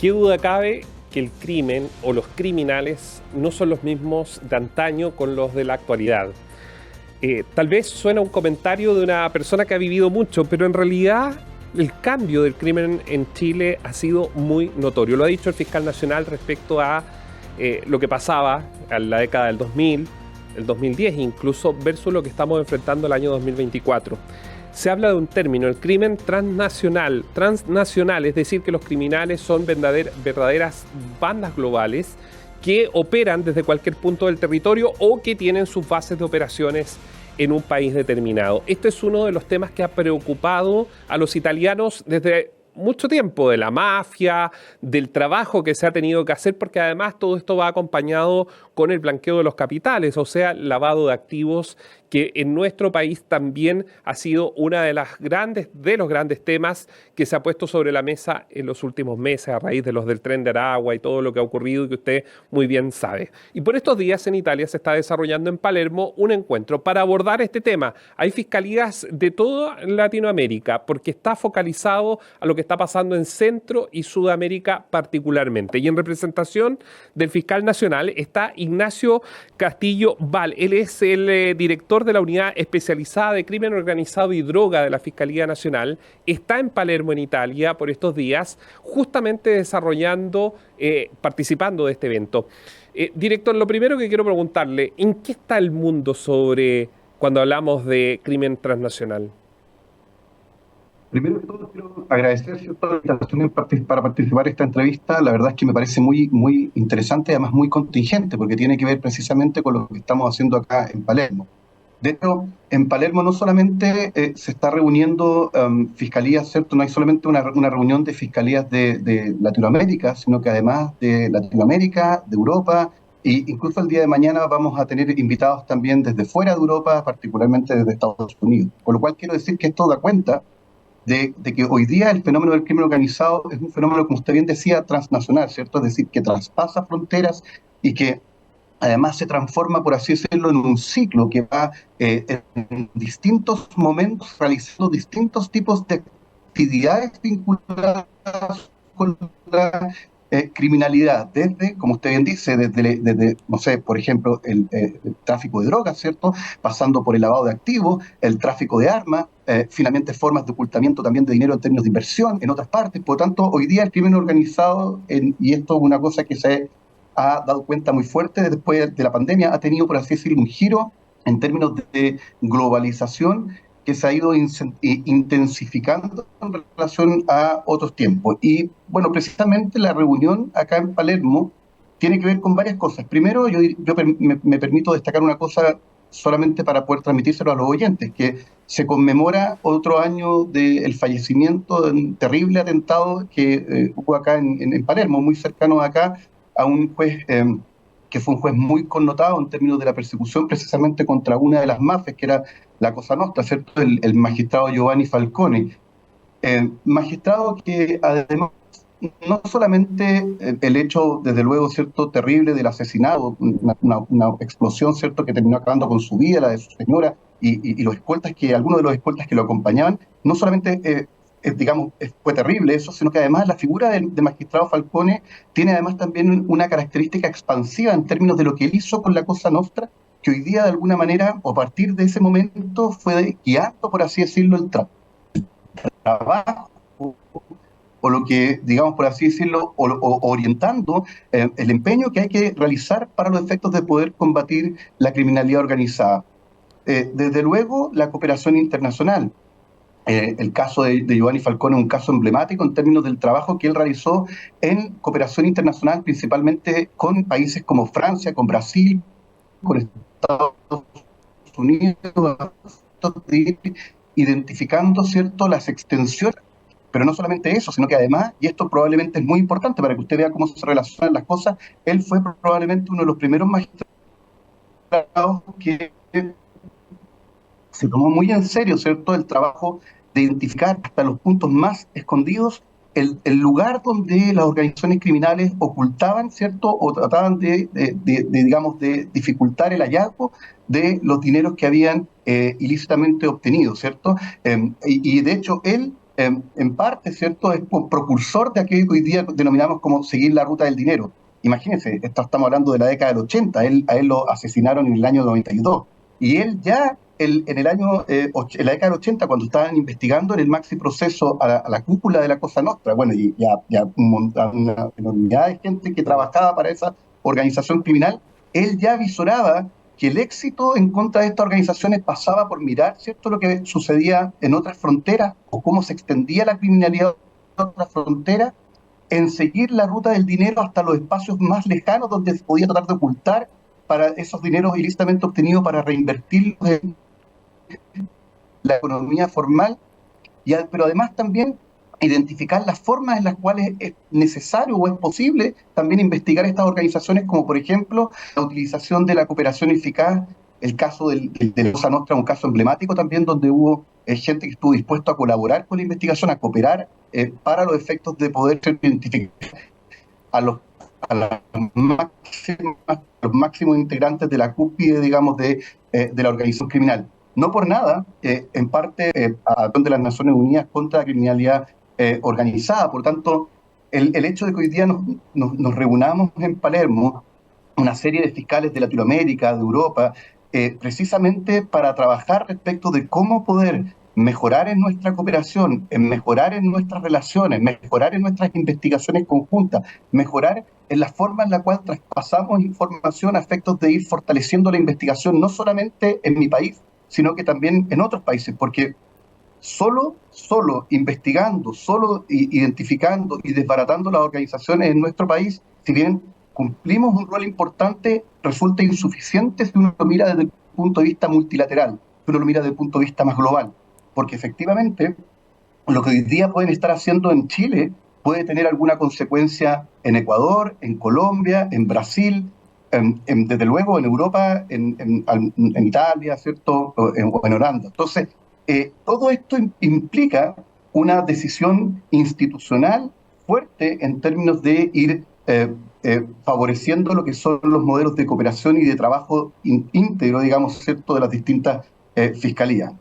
Qué duda cabe que el crimen o los criminales no son los mismos de antaño con los de la actualidad. Tal vez suena un comentario de una persona que ha vivido mucho, pero en realidad el cambio del crimen en Chile ha sido muy notorio. Lo ha dicho el fiscal nacional respecto a lo que pasaba en la década del 2000, el 2010 incluso, versus lo que estamos enfrentando el año 2024. Se habla de un término, el crimen transnacional, es decir, que los criminales son verdaderas bandas globales que operan desde cualquier punto del territorio o que tienen sus bases de operaciones en un país determinado. Este es uno de los temas que ha preocupado a los italianos desde mucho tiempo, de la mafia, del trabajo que se ha tenido que hacer, porque además todo esto va acompañado con el blanqueo de los capitales, o sea, lavado de activos, que en nuestro país también ha sido una de los grandes temas que se ha puesto sobre la mesa en los últimos meses a raíz de los del Tren de Aragua y todo lo que ha ocurrido y que usted muy bien sabe. Y por estos días en Italia se está desarrollando en Palermo un encuentro para abordar este tema. Hay fiscalías de toda Latinoamérica porque está focalizado a lo que está pasando en Centro y Sudamérica particularmente. Y en representación del fiscal nacional está Ignacio Castillo Val. Él es el director de la Unidad Especializada de Crimen Organizado y Droga de la Fiscalía Nacional. Está en Palermo, en Italia, por estos días, justamente participando de este evento. Director, lo primero que quiero preguntarle, ¿en qué está el mundo sobre cuando hablamos de crimen transnacional? Primero que todo, quiero agradecer, ¿cierto?, la invitación para participar en esta entrevista. La verdad es que me parece muy interesante y además muy contingente, porque tiene que ver precisamente con lo que estamos haciendo acá en Palermo. De hecho, en Palermo no solamente se está reuniendo fiscalías, ¿cierto? No hay solamente una reunión de fiscalías de Latinoamérica, sino que además de Latinoamérica, de Europa, e incluso el día de mañana vamos a tener invitados también desde fuera de Europa, particularmente desde Estados Unidos. Con lo cual quiero decir que esto da cuenta de que hoy día el fenómeno del crimen organizado es un fenómeno, como usted bien decía, transnacional, ¿cierto? Es decir, que traspasa fronteras y que además se transforma, por así decirlo, en un ciclo que va en distintos momentos realizando distintos tipos de actividades vinculadas con la criminalidad, desde, como usted bien dice, desde no sé, por ejemplo, el tráfico de drogas, ¿cierto? Pasando por el lavado de activos, el tráfico de armas, finalmente formas de ocultamiento también de dinero en términos de inversión en otras partes. Por lo tanto, hoy día el crimen organizado, y esto es una cosa que se ha dado cuenta muy fuerte después de la pandemia, ha tenido, por así decirlo, un giro en términos de globalización que se ha ido intensificando en relación a otros tiempos. Y bueno, precisamente la reunión acá en Palermo tiene que ver con varias cosas. Primero, me permito destacar una cosa solamente para poder transmitírselo a los oyentes, que se conmemora otro año del fallecimiento de un terrible atentado que hubo acá en Palermo, muy cercano acá, a un juez que fue un juez muy connotado en términos de la persecución precisamente contra una de las mafias, que era la Cosa Nostra, ¿cierto? El magistrado Giovanni Falcone. Magistrado que además no solamente el hecho, desde luego, cierto, terrible del asesinato, una explosión, cierto, que terminó acabando con su vida, la de su señora, y los escoltas algunos de los escoltas que lo acompañaban, no solamente digamos, fue terrible eso, sino que además la figura de magistrado Falcone tiene además también una característica expansiva en términos de lo que él hizo con la Cosa Nostra, que hoy día de alguna manera, o a partir de ese momento, fue guiando, por así decirlo, el trabajo, o lo que, digamos, por así decirlo, o orientando el empeño que hay que realizar para los efectos de poder combatir la criminalidad organizada. Desde luego, la cooperación internacional. El caso de Giovanni Falcone es un caso emblemático en términos del trabajo que él realizó en cooperación internacional, principalmente con países como Francia, con Brasil, con Estados Unidos, identificando, ¿cierto?, las extensiones. Pero no solamente eso, sino que además, y esto probablemente es muy importante para que usted vea cómo se relacionan las cosas, él fue probablemente uno de los primeros magistrados que se tomó muy en serio, ¿cierto?, el trabajo de identificar hasta los puntos más escondidos el lugar donde las organizaciones criminales ocultaban, ¿cierto?, o trataban digamos, de dificultar el hallazgo de los dineros que habían ilícitamente obtenido, ¿cierto? Y de hecho, él en parte, ¿cierto?, es procursor de aquello que hoy día denominamos como seguir la ruta del dinero. Imagínense, estamos hablando de la década del 80, a él lo asesinaron en el año 92, y él ya en el año, en la década del 80, cuando estaban investigando en el maxi proceso a la cúpula de la Cosa Nostra, bueno, y ya una enormidad de gente que trabajaba para esa organización criminal, él ya visoraba que el éxito en contra de estas organizaciones pasaba por mirar, ¿cierto?, lo que sucedía en otras fronteras o cómo se extendía la criminalidad en otras fronteras, en seguir la ruta del dinero hasta los espacios más lejanos donde se podía tratar de ocultar para esos dineros ilícitamente obtenidos para reinvertirlos en la economía formal, pero además también identificar las formas en las cuales es necesario o es posible también investigar estas organizaciones, como por ejemplo la utilización de la cooperación eficaz, el caso de la Cosa Nostra, un caso emblemático también donde hubo gente que estuvo dispuesto a colaborar con la investigación, a cooperar para los efectos de poder identificar a los máximos integrantes de la cúspide, digamos, de la organización criminal. No por nada, en parte, de las Naciones Unidas contra la criminalidad organizada. Por tanto, el hecho de que hoy día nos reunamos en Palermo, una serie de fiscales de Latinoamérica, de Europa, precisamente para trabajar respecto de cómo poder mejorar en nuestra cooperación, en mejorar en nuestras relaciones, mejorar en nuestras investigaciones conjuntas, mejorar en la forma en la cual traspasamos información a efectos de ir fortaleciendo la investigación, no solamente en mi país, sino que también en otros países, porque solo investigando, solo identificando y desbaratando las organizaciones en nuestro país, si bien cumplimos un rol importante, resulta insuficiente si uno lo mira desde el punto de vista multilateral, si uno lo mira desde el punto de vista más global, porque efectivamente lo que hoy día pueden estar haciendo en Chile puede tener alguna consecuencia en Ecuador, en Colombia, en Brasil, desde luego en Europa, en Italia, ¿cierto?, o en Holanda. Entonces, todo esto implica una decisión institucional fuerte en términos de ir favoreciendo lo que son los modelos de cooperación y de trabajo íntegro, digamos, ¿cierto?, de las distintas fiscalías.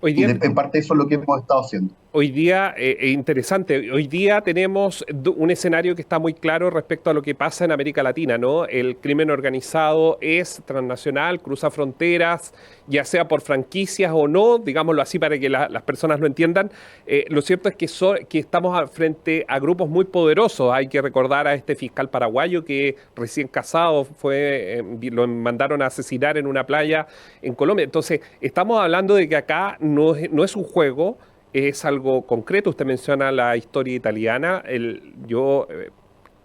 Hoy Y día en parte eso es lo que hemos estado haciendo. Hoy día, interesante, hoy día tenemos un escenario que está muy claro respecto a lo que pasa en América Latina, ¿no? El crimen organizado es transnacional, cruza fronteras, ya sea por franquicias o no, digámoslo así para que las personas lo entiendan. Lo cierto es que estamos frente a grupos muy poderosos. Hay que recordar a este fiscal paraguayo que recién casado lo mandaron a asesinar en una playa en Colombia. Entonces, estamos hablando de que acá no es un juego, es algo concreto. Usted menciona la historia italiana. Yo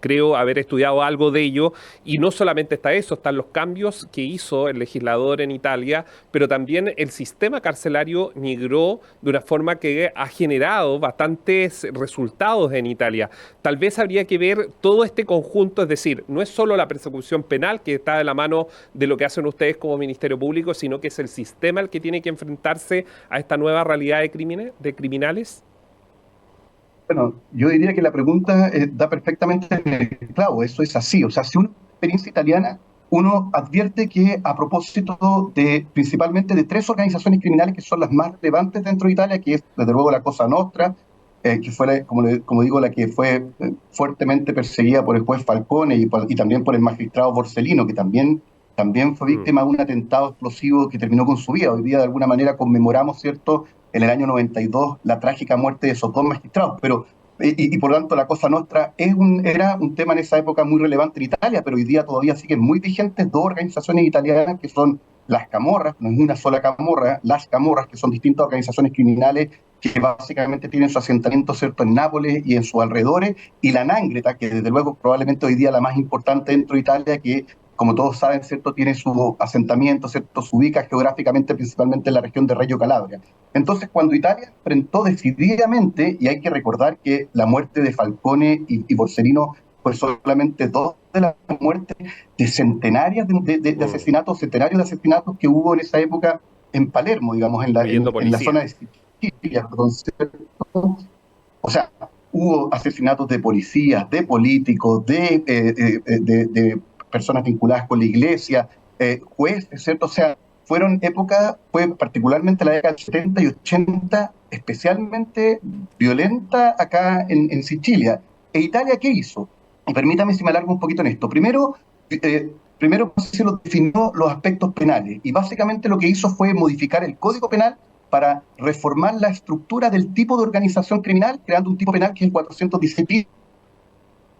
creo haber estudiado algo de ello, y no solamente está eso, están los cambios que hizo el legislador en Italia, pero también el sistema carcelario migró de una forma que ha generado bastantes resultados en Italia. Tal vez habría que ver todo este conjunto, es decir, no es solo la persecución penal que está de la mano de lo que hacen ustedes como Ministerio Público, sino que es el sistema el que tiene que enfrentarse a esta nueva realidad de criminales. Bueno, yo diría que la pregunta da perfectamente en el clavo, eso es así. O sea, si una experiencia italiana, uno advierte que a propósito de principalmente de tres organizaciones criminales que son las más relevantes dentro de Italia, que es desde luego la Cosa Nostra, que fue, como digo, la que fue fuertemente perseguida por el juez Falcone y también por el magistrado Borsellino, que también fue Mm. víctima de un atentado explosivo que terminó con su vida. Hoy día de alguna manera conmemoramos, ¿cierto?, en el año 92 la trágica muerte de esos dos magistrados, pero y por tanto la Cosa Nostra era un tema en esa época muy relevante en Italia, pero hoy día todavía siguen muy vigentes dos organizaciones italianas que son las Camorras, no es una sola Camorra, las Camorras, que son distintas organizaciones criminales que básicamente tienen su asentamiento, ¿cierto?, en Nápoles y en sus alrededores, y la Nangreta, que desde luego probablemente hoy día la más importante dentro de Italia, que como todos saben, ¿cierto?, tiene su asentamiento, ¿cierto?, se ubica geográficamente principalmente en la región de Reggio Calabria. Entonces, cuando Italia enfrentó decididamente, y hay que recordar que la muerte de Falcone y Borsellino fue solamente dos de las muertes de centenarias de asesinatos, centenarios de asesinatos que hubo en esa época en Palermo, digamos, Incluyendo en la zona policías. de Sicilia, perdón, ¿cierto? O sea, hubo asesinatos de policías, de políticos, de personas vinculadas con la iglesia, jueces, ¿cierto? O sea, fue particularmente la década del 70 y 80 especialmente violenta acá en Sicilia. ¿E Italia qué hizo? Y permítame si me alargo un poquito en esto. Primero se lo definió los aspectos penales y básicamente lo que hizo fue modificar el Código Penal para reformar la estructura del tipo de organización criminal, creando un tipo penal que es el 416,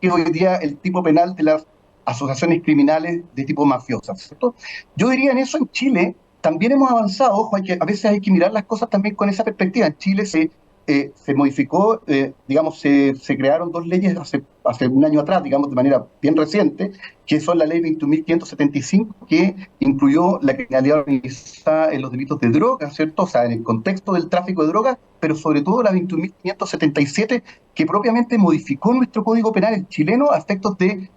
que es hoy día el tipo penal de las asociaciones criminales de tipo mafiosas, ¿cierto? Yo diría en eso en Chile también hemos avanzado, ojo, a veces hay que mirar las cosas también con esa perspectiva. En Chile se modificó, digamos, se crearon dos leyes hace un año atrás, digamos, de manera bien reciente, que son la ley 21.575, que incluyó la criminalidad organizada en los delitos de drogas, ¿cierto? O sea, en el contexto del tráfico de drogas, pero sobre todo la 21.577, que propiamente modificó nuestro Código Penal, el chileno, a efectos de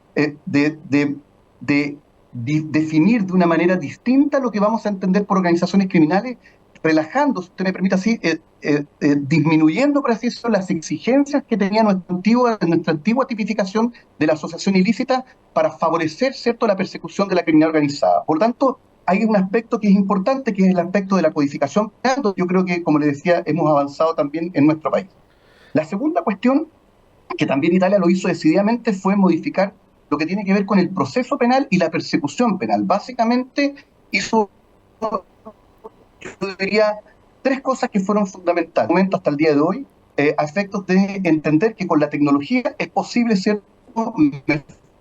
definir de una manera distinta lo que vamos a entender por organizaciones criminales, relajando, si usted me permite así, disminuyendo, por así decirlo, las exigencias que tenía nuestra antigua tipificación de la asociación ilícita para favorecer, ¿cierto?, la persecución de la criminalidad organizada. Por tanto, hay un aspecto que es importante, que es el aspecto de la codificación penal. Yo creo que, como le decía, hemos avanzado también en nuestro país. La segunda cuestión, que también Italia lo hizo decididamente, fue modificar lo que tiene que ver con el proceso penal y la persecución penal. Básicamente hizo, yo diría, tres cosas que fueron fundamentales hasta el día de hoy, a efectos de entender que con la tecnología es posible, ¿cierto?,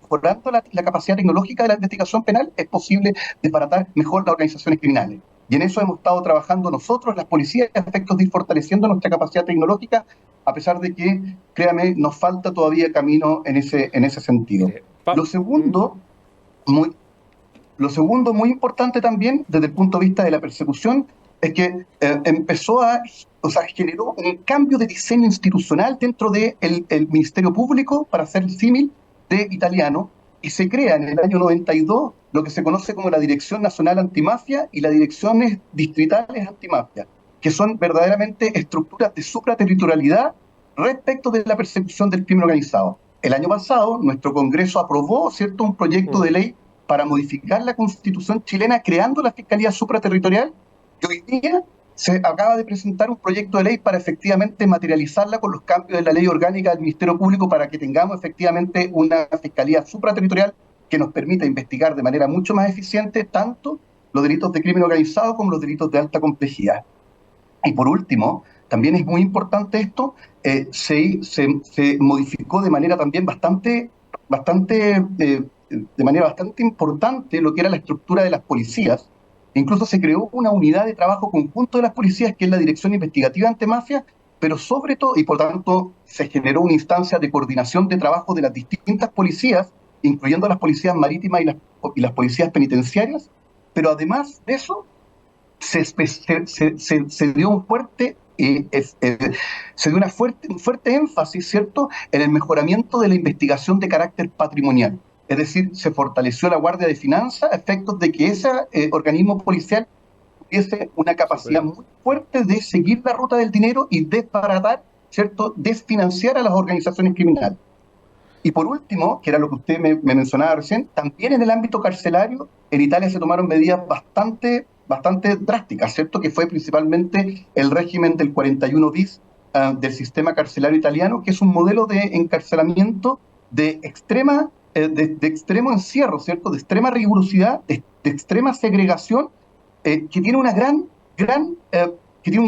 mejorando la capacidad tecnológica de la investigación penal, es posible desbaratar mejor las organizaciones criminales. Y en eso hemos estado trabajando nosotros, las policías, a efectos de ir fortaleciendo nuestra capacidad tecnológica, a pesar de que, créame, nos falta todavía camino en ese sentido. Mire, Lo segundo, muy, lo segundo, muy importante también, desde el punto de vista de la persecución, es que generó un cambio de diseño institucional dentro del Ministerio Público, para hacer el símil, de italiano, y se crea en el año 92 lo que se conoce como la Dirección Nacional Antimafia y las Direcciones Distritales Antimafia, que son verdaderamente estructuras de supraterritorialidad respecto de la persecución del crimen organizado. El año pasado, nuestro Congreso aprobó, ¿cierto?, un proyecto de ley para modificar la Constitución chilena, creando la Fiscalía Supraterritorial, y hoy día se acaba de presentar un proyecto de ley para efectivamente materializarla con los cambios de la ley orgánica del Ministerio Público, para que tengamos efectivamente una Fiscalía Supraterritorial que nos permita investigar de manera mucho más eficiente tanto los delitos de crimen organizado como los delitos de alta complejidad. Y por último, también es muy importante esto, se modificó de manera también de manera bastante importante lo que era la estructura de las policías. Incluso se creó una unidad de trabajo conjunto de las policías, que es la Dirección Investigativa Antimafia, pero sobre todo, y por tanto se generó una instancia de coordinación de trabajo de las distintas policías, incluyendo las policías marítimas y las policías penitenciarias, pero además de eso, se dio un fuerte un fuerte énfasis, ¿cierto?, en el mejoramiento de la investigación de carácter patrimonial. Es decir, se fortaleció la Guardia de Finanzas a efectos de que ese organismo policial tuviese una capacidad muy fuerte de seguir la ruta del dinero y desbaratar, ¿cierto?, desfinanciar a las organizaciones criminales. Y por último, que era lo que usted me mencionaba recién, también en el ámbito carcelario, en Italia se tomaron medidas bastante drásticas, ¿cierto?, que fue principalmente el régimen del 41 bis del sistema carcelario italiano, que es un modelo de encarcelamiento de extremo encierro, ¿cierto?, de extrema rigurosidad, de extrema segregación, que tiene un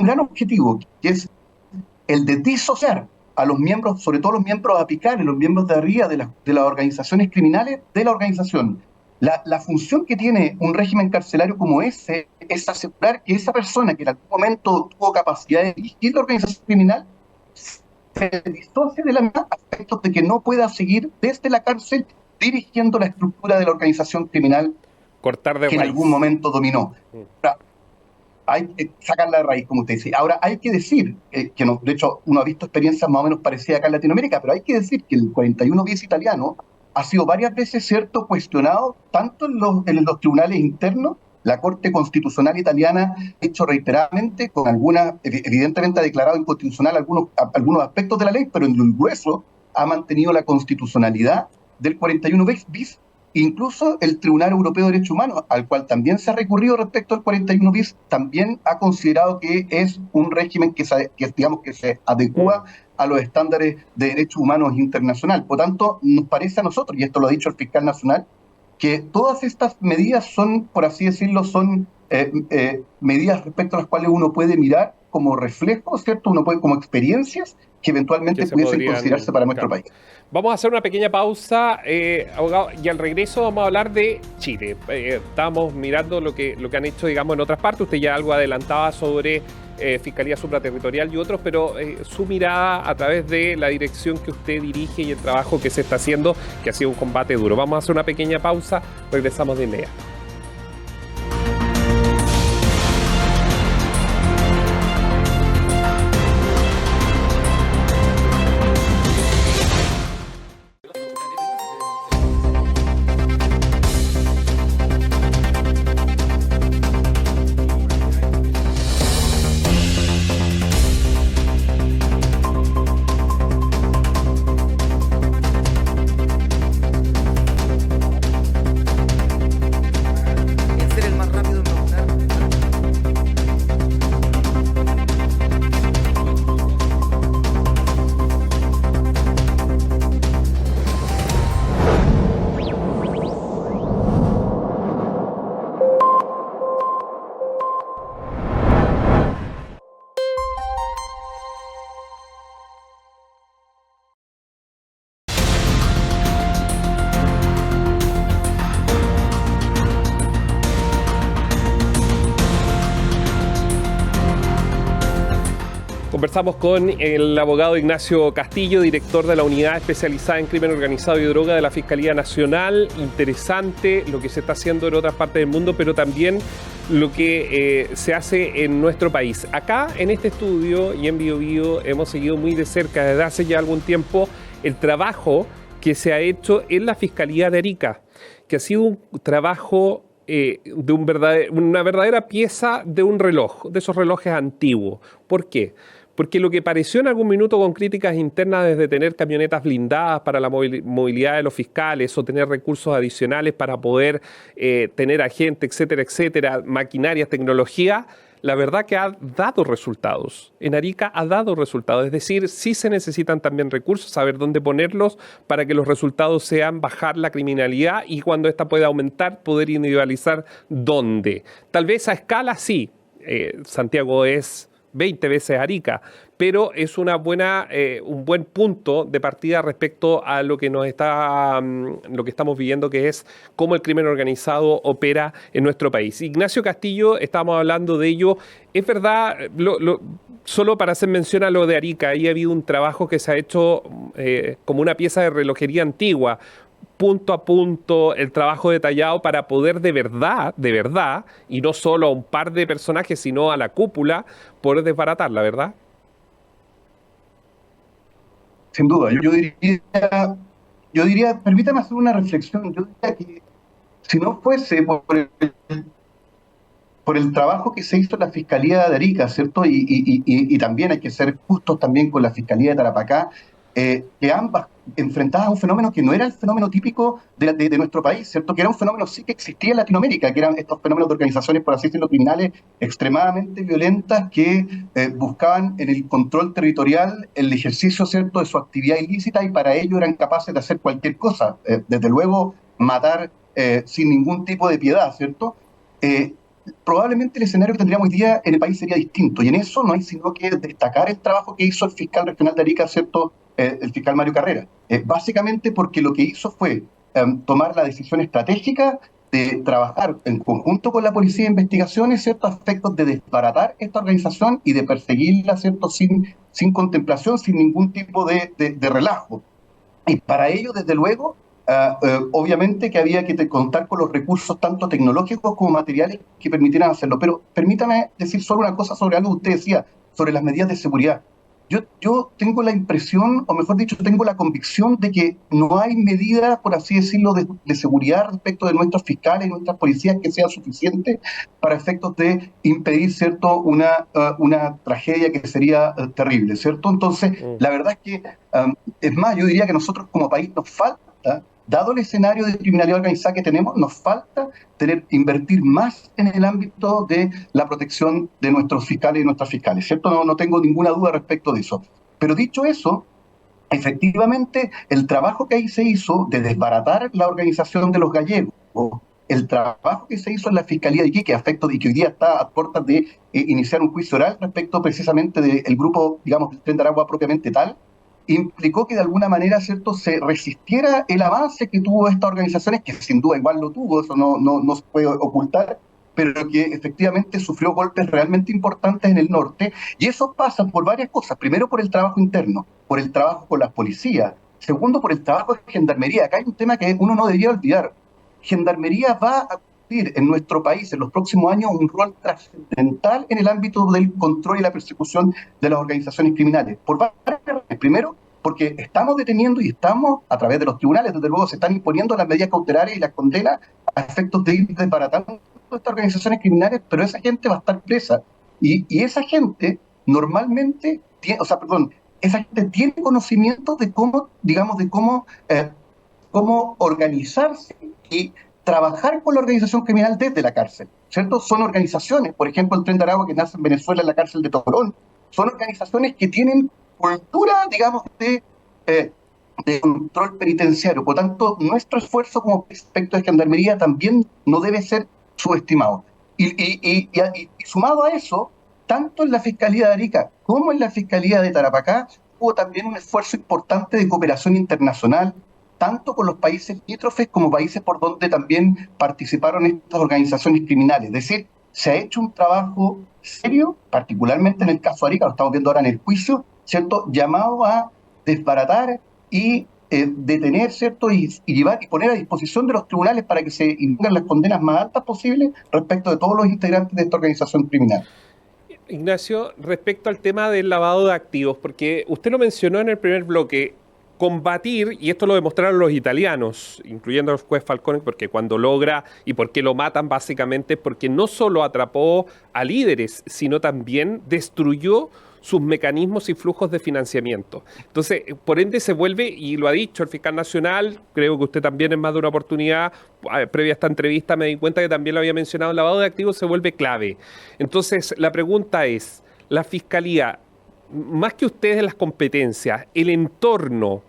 gran objetivo, que es el de disociar a los miembros, sobre todo los miembros apicales, los miembros de arriba de las organizaciones criminales, de la organización. La función que tiene un régimen carcelario como ese es asegurar que esa persona que en algún momento tuvo capacidad de dirigir la organización criminal se disocie de la misma, a efectos de que no pueda seguir desde la cárcel dirigiendo la estructura de la organización criminal que en algún momento dominó. Ahora, hay que sacarla de raíz, como usted dice. Ahora, hay que decir, que no, de hecho, uno ha visto experiencias más o menos parecidas acá en Latinoamérica, pero hay que decir que el 41 bis italiano ha sido varias veces, ¿cierto?, cuestionado, tanto en los tribunales internos. La Corte Constitucional italiana ha hecho reiteradamente, con evidentemente ha declarado inconstitucional algunos aspectos de la ley, pero en lo grueso ha mantenido la constitucionalidad del 41 bis, Incluso el Tribunal Europeo de Derechos Humanos, al cual también se ha recurrido respecto al 41 bis, también ha considerado que es un régimen digamos, que se adecua a los estándares de derechos humanos internacional. Por tanto, nos parece a nosotros, y esto lo ha dicho el fiscal nacional, que todas estas medidas son, por así decirlo, son medidas respecto a las cuales uno puede mirar como reflejo, ¿cierto? Uno puede como experiencias que eventualmente pudiesen considerarse para nuestro país. Vamos a hacer una pequeña pausa, abogado, y al regreso vamos a hablar de Chile. Estamos mirando lo que han hecho, digamos, en otras partes. Usted ya algo adelantaba sobre Fiscalía Supraterritorial y otros, pero su mirada a través de la dirección que usted dirige y el trabajo que se está haciendo, que ha sido un combate duro. Vamos a hacer una pequeña pausa, regresamos de inmediato. Conversamos con el abogado Ignacio Castillo, director de la Unidad Especializada en Crimen Organizado y Droga de la Fiscalía Nacional. Interesante lo que se está haciendo en otras partes del mundo, pero también lo que se hace en nuestro país. Acá, en este estudio y en BioBio, hemos seguido muy de cerca desde hace ya algún tiempo el trabajo que se ha hecho en la Fiscalía de Arica, que ha sido un trabajo de una verdadera pieza de un reloj, de esos relojes antiguos. ¿Por qué? Porque lo que pareció en algún minuto con críticas internas desde tener camionetas blindadas para la movilidad de los fiscales o tener recursos adicionales para poder tener agentes, etcétera, etcétera, maquinarias, tecnología, la verdad que ha dado resultados. En Arica ha dado resultados. Es decir, sí se necesitan también recursos, saber dónde ponerlos para que los resultados sean bajar la criminalidad y cuando esta pueda aumentar, poder individualizar dónde. Tal vez a escala sí. Santiago es 20 veces Arica, pero es un buen punto de partida respecto a lo que estamos viviendo, que es cómo el crimen organizado opera en nuestro país. Ignacio Castillo, estábamos hablando de ello. Es verdad, solo para hacer mención a lo de Arica, ahí ha habido un trabajo que se ha hecho como una pieza de relojería antigua, punto a punto, el trabajo detallado para poder de verdad, y no solo a un par de personajes, sino a la cúpula, poder desbaratarla, ¿verdad? Sin duda, yo diría, permítame hacer una reflexión, yo diría que si no fuese por el trabajo que se hizo en la Fiscalía de Arica, ¿cierto? Y también hay que ser justos también con la Fiscalía de Tarapacá, que ambas enfrentadas a un fenómeno que no era el fenómeno típico de nuestro país, ¿cierto? Que era un fenómeno sí que existía en Latinoamérica, que eran estos fenómenos de organizaciones, por así decirlo, criminales extremadamente violentas que buscaban en el control territorial el ejercicio, ¿cierto?, de su actividad ilícita y para ello eran capaces de hacer cualquier cosa, desde luego matar sin ningún tipo de piedad, ¿cierto? Probablemente el escenario que tendríamos hoy día en el país sería distinto, y en eso no hay sino que destacar el trabajo que hizo el fiscal regional de Arica, ¿cierto?, el fiscal Mario Carrera, básicamente porque lo que hizo fue tomar la decisión estratégica de trabajar en conjunto con la Policía de Investigaciones, ¿cierto?, a efectos de desbaratar esta organización y de perseguirla, ¿cierto?, sin contemplación, sin ningún tipo de relajo. Y para ello, desde luego, obviamente que había que contar con los recursos tanto tecnológicos como materiales que permitieran hacerlo. Pero permítame decir solo una cosa sobre algo que usted decía, sobre las medidas de seguridad. Yo tengo la impresión, o mejor dicho, tengo la convicción de que no hay medidas, por así decirlo, de seguridad respecto de nuestros fiscales y nuestras policías que sean suficientes para efectos de impedir, ¿cierto?, una tragedia que sería terrible, ¿cierto? Entonces, la verdad es que, es más, yo diría que nosotros como país nos falta dado el escenario de criminalidad organizada que tenemos, nos falta invertir más en el ámbito de la protección de nuestros fiscales y nuestras fiscales, ¿cierto? No tengo ninguna duda respecto de eso. Pero dicho eso, efectivamente, el trabajo que ahí se hizo de desbaratar la organización de los gallegos, el trabajo que se hizo en la Fiscalía de Iquique, y que hoy día está a puertas de iniciar un juicio oral respecto precisamente del grupo, digamos, del Tren de Aragua propiamente tal, implicó que de alguna manera, ¿cierto?, se resistiera el avance que tuvo estas organizaciones, que sin duda igual lo tuvo, eso no se puede ocultar, pero que efectivamente sufrió golpes realmente importantes en el norte, y eso pasa por varias cosas. Primero, por el trabajo interno, por el trabajo con las policías. Segundo, por el trabajo de Gendarmería. Acá hay un tema que uno no debería olvidar. Gendarmería va a cumplir en nuestro país en los próximos años un rol trascendental en el ámbito del control y la persecución de las organizaciones criminales. Por varias razones. Primero, porque estamos deteniendo y estamos, a través de los tribunales, desde luego, se están imponiendo las medidas cautelares y las condenas a efectos de ir desbaratando estas organizaciones criminales, pero esa gente va a estar presa. Y esa gente normalmente, esa gente tiene conocimiento de cómo, digamos, cómo organizarse y trabajar con la organización criminal desde la cárcel, ¿cierto? Son organizaciones, por ejemplo, el Tren de Aragua que nace en Venezuela en la cárcel de Tocorón, son organizaciones que tienen cultura, digamos, de control penitenciario. Por tanto, nuestro esfuerzo como respecto de Gendarmería también no debe ser subestimado. Y sumado a eso, tanto en la Fiscalía de Arica como en la Fiscalía de Tarapacá, hubo también un esfuerzo importante de cooperación internacional, tanto con los países limítrofes como países por donde también participaron estas organizaciones criminales. Es decir, se ha hecho un trabajo serio, particularmente en el caso de Arica, lo estamos viendo ahora en el juicio, ¿cierto?, llamado a desbaratar y detener, ¿cierto?, y llevar y poner a disposición de los tribunales para que se impongan las condenas más altas posibles respecto de todos los integrantes de esta organización criminal. Ignacio, respecto al tema del lavado de activos, porque usted lo mencionó en el primer bloque, combatir, y esto lo demostraron los italianos, incluyendo a los juez Falcone, porque cuando logra y por qué lo matan básicamente, porque no solo atrapó a líderes, sino también destruyó sus mecanismos y flujos de financiamiento. Entonces, por ende se vuelve, y lo ha dicho el fiscal nacional, creo que usted también en más de una oportunidad, previa a esta entrevista me di cuenta que también lo había mencionado, el lavado de activos se vuelve clave. Entonces, la pregunta es, la fiscalía, más que ustedes las competencias, el entorno,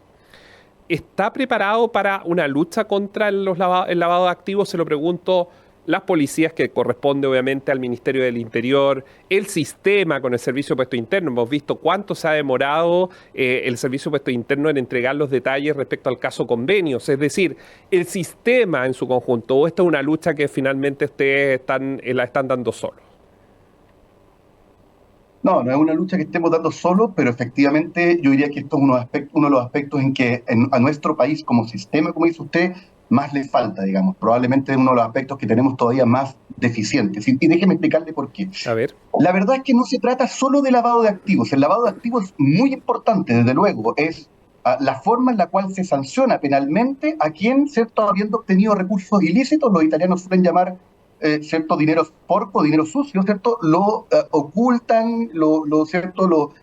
¿está preparado para una lucha contra el lavado de activos? Se lo pregunto, las policías, que corresponde obviamente al Ministerio del Interior, el sistema con el Servicio de Puesto Interno. Hemos visto cuánto se ha demorado el Servicio de Puesto Interno en entregar los detalles respecto al caso convenios. Es decir, el sistema en su conjunto, ¿o esta es una lucha que finalmente ustedes la están dando solos? No es una lucha que estemos dando solo, pero efectivamente yo diría que esto es uno de los aspectos en que a nuestro país como sistema, como dice usted, más le falta, digamos. Probablemente es uno de los aspectos que tenemos todavía más deficientes. Y déjeme explicarle por qué. A ver. La verdad es que no se trata solo de lavado de activos. El lavado de activos es muy importante, desde luego. Es la forma en la cual se sanciona penalmente a quien, ¿cierto?, habiendo obtenido recursos ilícitos, los italianos suelen llamar cierto dinero porco, dinero sucio, ¿cierto? Lo ocultan, ¿cierto?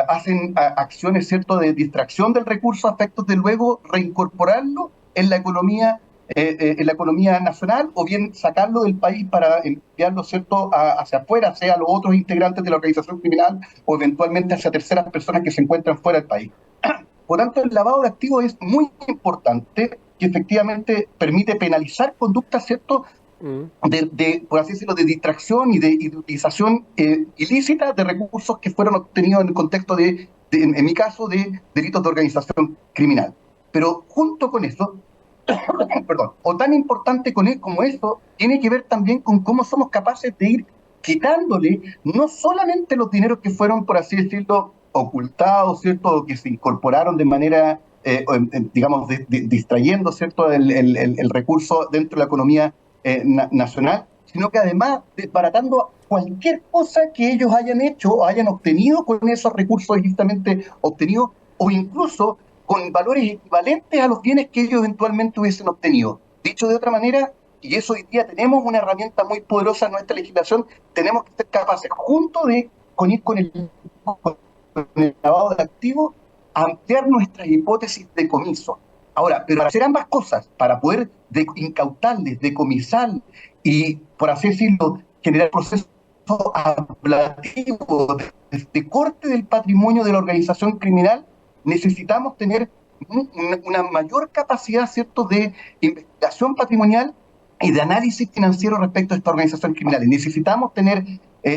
Hacen acciones, ¿cierto?, de distracción del recurso a efectos de luego reincorporarlo en la economía nacional, o bien sacarlo del país para enviarlo, ¿cierto?, hacia afuera, sea a los otros integrantes de la organización criminal o eventualmente hacia terceras personas que se encuentran fuera del país. Por tanto, el lavado de activos es muy importante, que efectivamente permite penalizar conductas, ¿cierto?, por así decirlo, de distracción y de utilización ilícita de recursos que fueron obtenidos en el contexto en mi caso, de delitos de organización criminal. Pero junto con eso, perdón, o tan importante como eso, tiene que ver también con cómo somos capaces de ir quitándole no solamente los dineros que fueron, por así decirlo, ocultados, ¿cierto?, o que se incorporaron de manera, digamos, distrayendo, ¿cierto?, el recurso dentro de la economía nacional, sino que además desbaratando cualquier cosa que ellos hayan hecho o hayan obtenido con esos recursos ilícitamente obtenidos, o incluso con valores equivalentes a los bienes que ellos eventualmente hubiesen obtenido. Dicho de otra manera, y eso hoy día tenemos una herramienta muy poderosa en nuestra legislación, tenemos que ser capaces, junto con el lavado de activos, a ampliar nuestras hipótesis de comiso, Ahora, pero para hacer ambas cosas, para poder incautarles, decomisar y, por así decirlo, generar procesos ablativos de corte del patrimonio de la organización criminal, necesitamos tener una mayor capacidad, ¿cierto?, de investigación patrimonial y de análisis financiero respecto a esta organización criminal. Necesitamos tener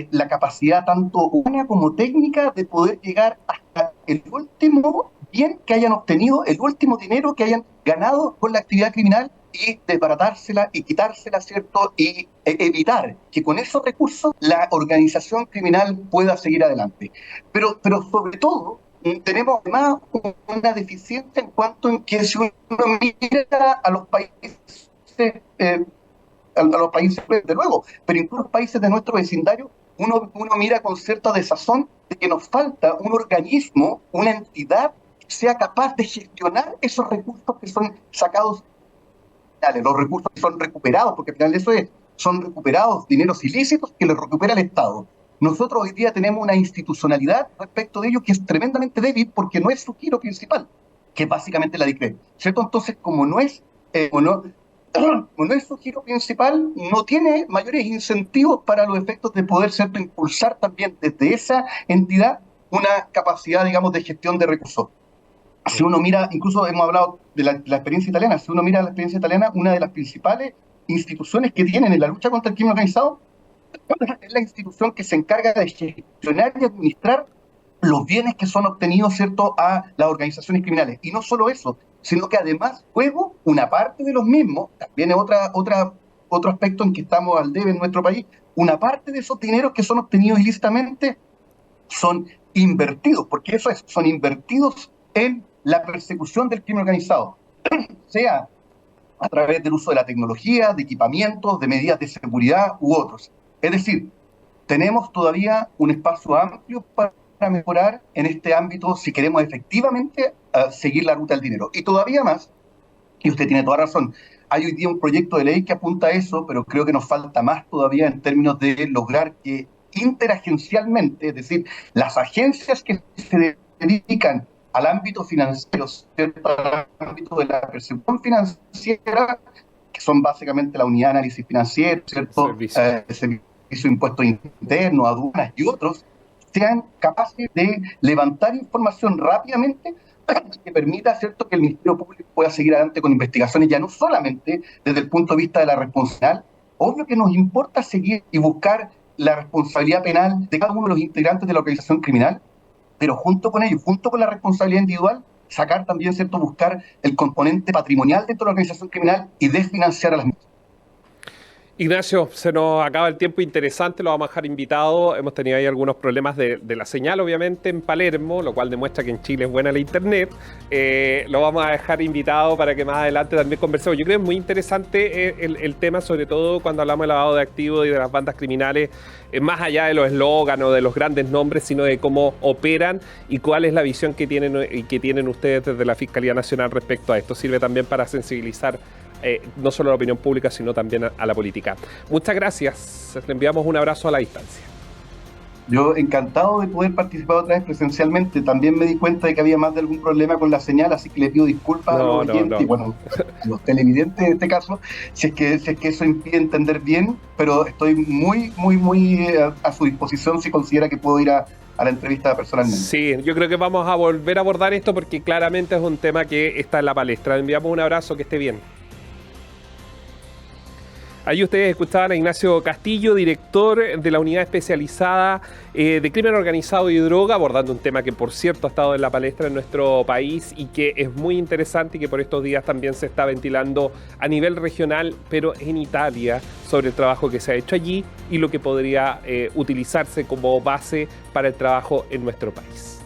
la capacidad tanto humana como técnica de poder llegar hasta el último bien que hayan obtenido, el último dinero que hayan ganado con la actividad criminal y desbaratársela y quitársela, ¿cierto? Y evitar que con esos recursos la organización criminal pueda seguir adelante. Pero sobre todo, tenemos además una deficiencia en cuanto en que si uno mira a los países, a los países, desde luego, pero incluso los países de nuestro vecindario, uno mira con cierta desazón de que nos falta un organismo, una entidad que sea capaz de gestionar esos recursos que son sacados, los recursos que son recuperados, porque al final de eso son recuperados dineros ilícitos que los recupera el Estado. Nosotros hoy día tenemos una institucionalidad respecto de ello que es tremendamente débil porque no es su giro principal, que es básicamente la DICRET, ¿cierto? Entonces, como no es su giro principal, no tiene mayores incentivos para los efectos de poder, ¿cierto?, impulsar también desde esa entidad una capacidad, digamos, de gestión de recursos. Si uno mira, incluso hemos hablado de la experiencia italiana, si uno mira la experiencia italiana, una de las principales instituciones que tienen en la lucha contra el crimen organizado es la institución que se encarga de gestionar y administrar los bienes que son obtenidos, ¿cierto?, a las organizaciones criminales. Y no solo eso, sino que además luego una parte de los mismos, también es otro aspecto en que estamos al debe en nuestro país, una parte de esos dineros que son obtenidos ilícitamente son invertidos, porque eso es, son invertidos en la persecución del crimen organizado, sea a través del uso de la tecnología, de equipamientos, de medidas de seguridad u otros. Es decir, tenemos todavía un espacio amplio para mejorar en este ámbito si queremos efectivamente seguir la ruta del dinero. Y todavía más, y usted tiene toda razón, hay hoy día un proyecto de ley que apunta a eso, pero creo que nos falta más todavía en términos de lograr que interagencialmente, es decir, las agencias que se dedican al ámbito financiero, ¿cierto?, al ámbito de la percepción financiera, que son básicamente la unidad de análisis financiero, ¿cierto?, servicio de impuestos internos, aduanas y otros, sean capaces de levantar información rápidamente que permita, ¿cierto?, que el Ministerio Público pueda seguir adelante con investigaciones, ya no solamente desde el punto de vista de la responsabilidad. Obvio que nos importa seguir y buscar la responsabilidad penal de cada uno de los integrantes de la organización criminal, pero junto con ello, junto con la responsabilidad individual, sacar también, ¿cierto?, buscar el componente patrimonial dentro de la organización criminal y desfinanciar a las mismas. Ignacio, se nos acaba el tiempo interesante, lo vamos a dejar invitado. Hemos tenido ahí algunos problemas de la señal, obviamente, en Palermo, lo cual demuestra que en Chile es buena la internet. Lo vamos a dejar invitado para que más adelante también conversemos. Yo creo que es muy interesante el tema, sobre todo cuando hablamos de lavado de activos y de las bandas criminales, más allá de los eslóganes o de los grandes nombres, sino de cómo operan y cuál es la visión que tienen ustedes desde la Fiscalía Nacional respecto a esto. Sirve también para sensibilizar no solo a la opinión pública, sino también a la política. Muchas gracias. Le enviamos un abrazo a la distancia. Yo encantado de poder participar otra vez presencialmente. También me di cuenta de que había más de algún problema con la señal, así que le pido disculpas a los oyentes y bueno, a los televidentes en este caso, si es que eso impide entender bien, pero estoy muy a su disposición si considera que puedo ir a la entrevista personalmente. Sí, yo creo que vamos a volver a abordar esto porque claramente es un tema que está en la palestra. Le enviamos un abrazo, que esté bien. Ahí ustedes escuchaban a Ignacio Castillo, director de la Unidad Especializada de Crimen Organizado y Droga, abordando un tema que, por cierto, ha estado en la palestra en nuestro país y que es muy interesante y que por estos días también se está ventilando a nivel regional, pero en Italia, sobre el trabajo que se ha hecho allí y lo que podría utilizarse como base para el trabajo en nuestro país.